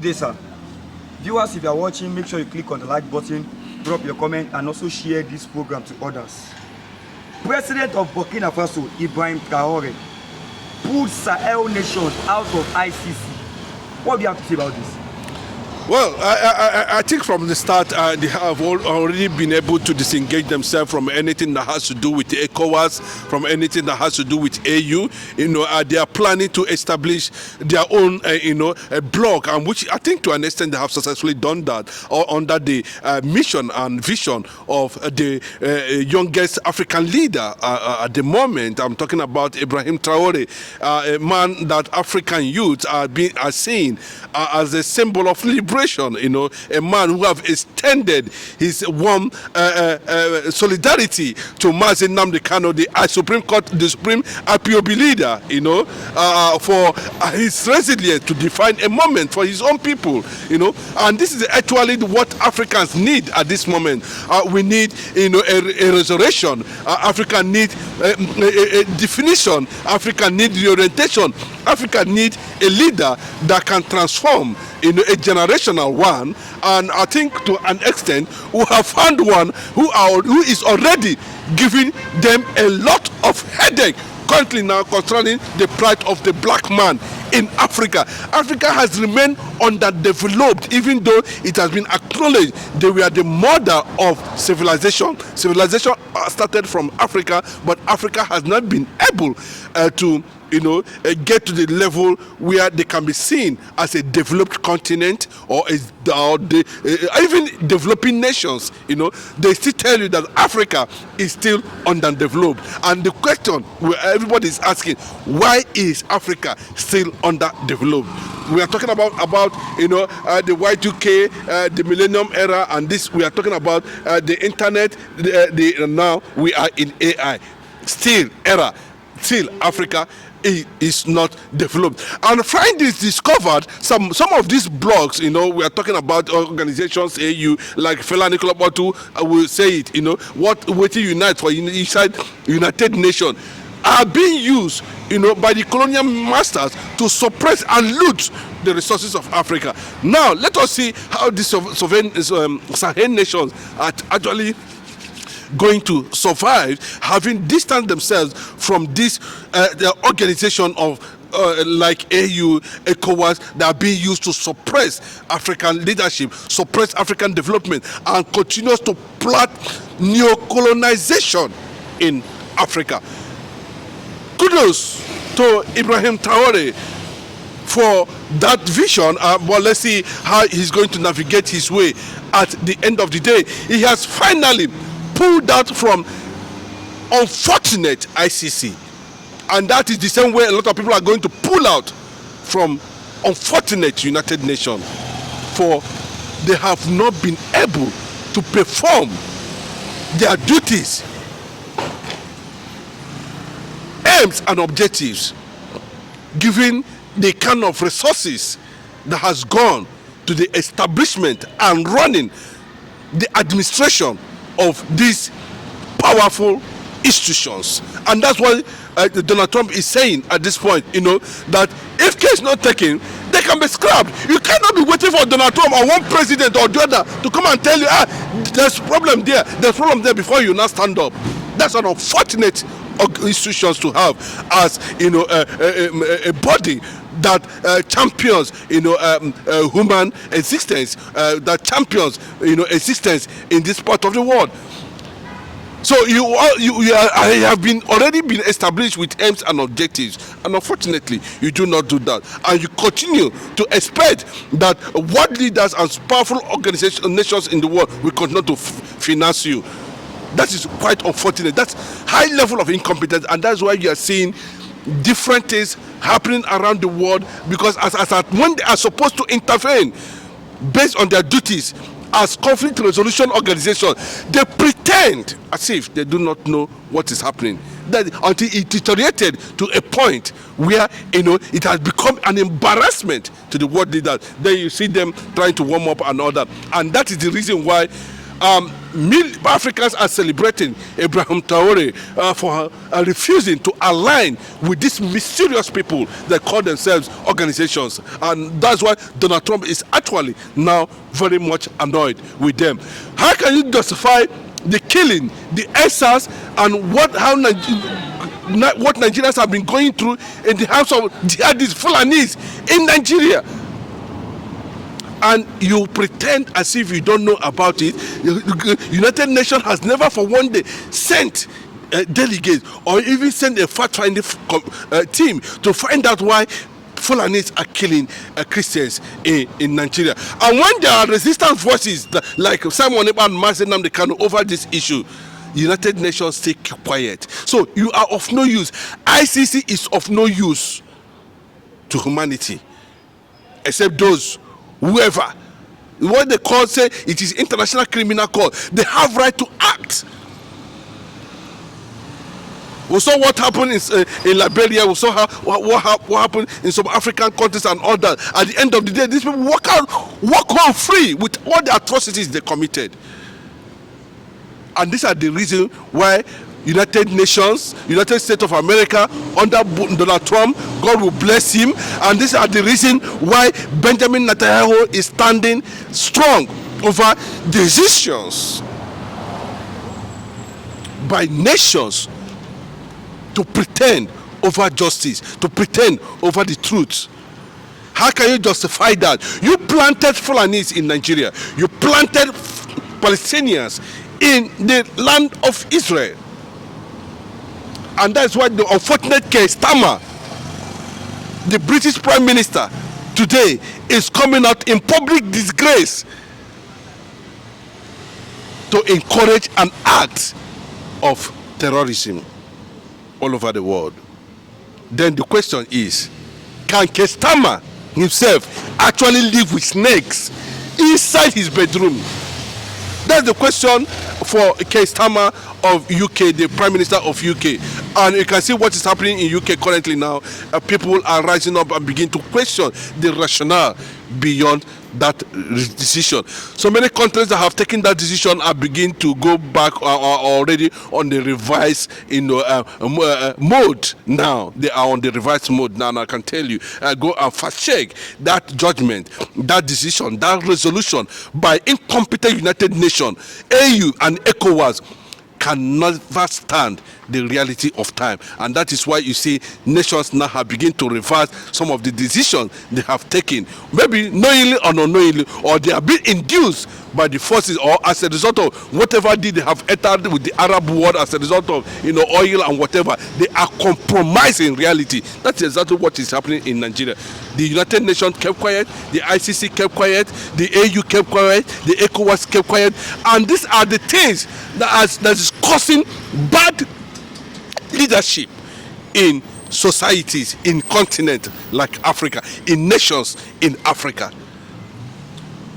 day, sir. Viewers, if you are watching, make sure you click on the like button, drop your comment, and also share this program to others. President of Burkina Faso, Ibrahim Traore, pulled Sahel nations out of ICC. What do you have to say about this? Well, I think from the start they have already been able to disengage themselves from anything that has to do with ECOWAS, from anything that has to do with AU. They are planning to establish their own, a bloc, and which I think to an extent they have successfully done that, under the mission and vision of the youngest African leader at the moment. I'm talking about Ibrahim Traore, a man that African youth are seeing as a symbol of liberation. A man who have extended his warm solidarity to Mazi Nnamdi Kanu, the Supreme Court, the Supreme IPOB leader, for his resilience to define a moment for his own people, and this is actually what Africans need at this moment. We need, a resurrection. Africa need a definition. Africa need reorientation. Africa need a leader that can transform a generational one, and I think to an extent we have found one who is already giving them a lot of headache currently now concerning the plight of the black man in Africa. Africa has remained underdeveloped, even though it has been acknowledged they were the mother of civilization. Civilization started from Africa, but Africa has not been able to get to the level where they can be seen as a developed continent or even developing nations. They still tell you that Africa is still underdeveloped. And the question everybody is asking, why is Africa still underdeveloped? We are talking about the Y2K, the Millennium Era, and this we are talking about the internet. Now we are in AI. Still Africa is not developed. And find this discovered some of these blogs, we are talking about organizations, AU, like Fela Nicola Batu will say it, what Waiting Unite for inside United Nations are being used, by the colonial masters to suppress and loot the resources of Africa. Now, let us see how these Sahel nations are actually going to survive, having distanced themselves from this the organization of like AU, ECOWAS, that are being used to suppress African leadership, suppress African development, and continues to plot neo-colonization in Africa. Kudos to Ibrahim Traore for that vision, but let's see how he's going to navigate his way at the end of the day. He has finally pulled out from unfortunate ICC, and that is the same way a lot of people are going to pull out from unfortunate United Nations, for they have not been able to perform their duties, aims and objectives, given the kind of resources that has gone to the establishment and running the administration of these powerful institutions. And that's what Donald Trump is saying at this point, that if case not taken, they can be scrapped. You cannot be waiting for Donald Trump or one president or the other to come and tell you, there's a problem there before you now stand up. That's an unfortunate institutions to have as a body that champions human existence, that champions existence in this part of the world. So you have already been established with aims and objectives, and unfortunately you do not do that, and you continue to expect that world leaders and powerful organizations, nations in the world will continue to finance you. That is quite unfortunate. That's high level of incompetence, and that's why you are seeing different things happening around the world, because when they are supposed to intervene based on their duties as conflict resolution organization, they pretend as if they do not know what is happening. That until it deteriorated to a point where it has become an embarrassment to the world leaders. Then you see them trying to warm up and all that, and that is the reason why Africans are celebrating Ibrahim Traore for refusing to align with these mysterious people that call themselves organizations. And that's why Donald Trump is actually now very much annoyed with them. How can you justify the killing, the excess, and what Nigerians have been going through in the hands of jihadist Fulanis in Nigeria? And you pretend as if you don't know about it. United Nations has never for one day sent delegates or even sent a fact-finding team to find out why Fulanis are killing Christians in Nigeria. And when there are resistance voices like Simon Ekpa and Mazi Nnamdi Kanu over this issue, United Nations stay quiet. So you are of no use. ICC is of no use to humanity, except those, whoever, what they call, say it is international criminal court. They have right to act. We saw what happened in Liberia. We saw what happened in some African countries and all that. At the end of the day, these people walk home free with all the atrocities they committed. And these are the reason why United Nations, United States of America, under Donald Trump, God will bless him. And these are the reason why Benjamin Netanyahu is standing strong over decisions by nations to pretend over justice, to pretend over the truth. How can you justify that? You planted Fulanis in Nigeria. You planted Palestinians in the land of Israel. And that's why the unfortunate case, Starmer, the British Prime Minister, today is coming out in public disgrace to encourage an act of terrorism all over the world. Then the question is, can Keir Starmer himself actually live with snakes inside his bedroom? That's the question for Keir Starmer of UK, the Prime Minister of UK. And you can see what is happening in UK currently now. People are rising up and begin to question the rationale beyond that decision. So many countries that have taken that decision are beginning to go back already on the revised mode now. They are on the revised mode now, and I can tell you, go and fast check that judgment, that decision, that resolution by incompetent United Nations, AU and ECOWAS can never stand the reality of time. And that is why you see nations now have begun to reverse some of the decisions they have taken, maybe knowingly or unknowingly, or they have been induced by the forces, or as a result of whatever deed they have entered with the Arab world, as a result of oil and whatever. They are compromising reality. That's exactly what is happening in Nigeria. The United Nations kept quiet, the ICC kept quiet, the AU kept quiet, the ECOWAS kept quiet, and these are the things that is causing bad leadership in societies, in continents like Africa, in nations in Africa.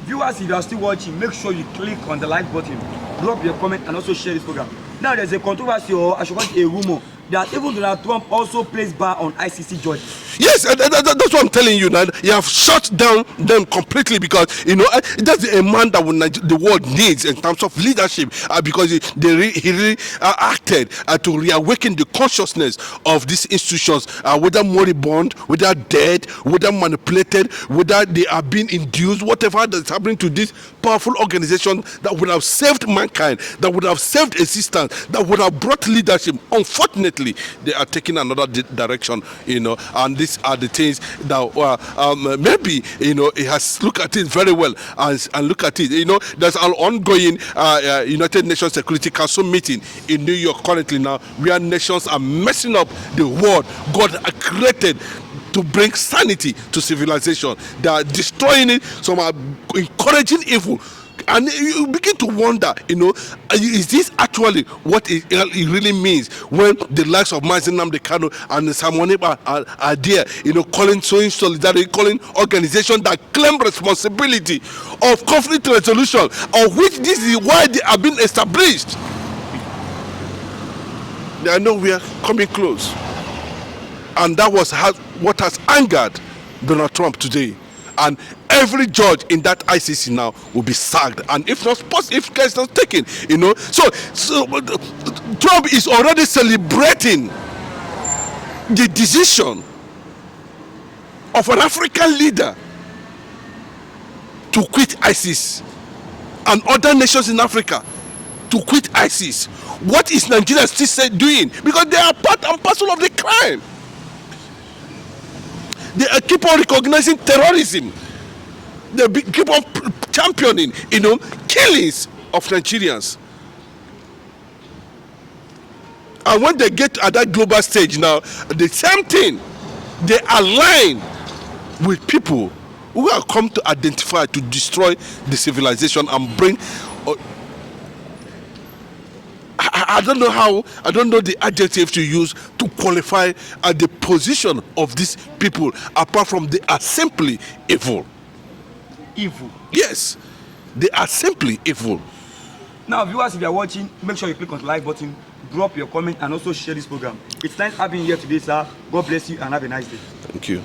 Viewers, if you are still watching, make sure you click on the like button, drop your comment, and also share this program. Now, there's a controversy, or I should call it a rumor, that even Donald Trump also placed bar on ICC judges. Yes, that's what I'm telling you now. You have shut down them completely, because that's a man that the world needs in terms of leadership, because he really acted to reawaken the consciousness of these institutions, whether moribund, whether dead, whether manipulated, whether they are being induced, whatever that's happening to this powerful organization that would have saved mankind, that would have saved existence, that would have brought leadership. Unfortunately, they are taking another direction, and these are the things that maybe he has looked at it very well and look at it. There's an ongoing United Nations Security Council meeting in New York currently now, where nations are messing up the world God created to bring sanity to civilization. They are destroying it. Some are encouraging evil. And you begin to wonder, is this actually what it really means when the likes of Mazi Nnamdi Kanu and Simon Ekpa are there, showing solidarity, calling organizations that claim responsibility of conflict resolution, of which this is why they are being established. They know we are coming close. And that was what has angered Donald Trump today. and every judge in that ICC now will be sacked, and if care is not taken, so Trump is already celebrating the decision of an African leader to quit ISIS and other nations in Africa to quit ISIS. What is Nigeria still doing? Because they are part and parcel of the crime. They keep on recognizing terrorism. They keep on championing, killings of Nigerians. And when they get at that global stage now, the same thing, they align with people who are come to identify, to destroy the civilization and bring. I don't know the adjective to use to qualify the position of these people, apart from they are simply evil. Evil. Yes, they are simply evil. Now, viewers, if you are watching, make sure you click on the like button, drop your comment, and also share this program. It's nice having you here today, sir. God bless you and have a nice day. Thank you.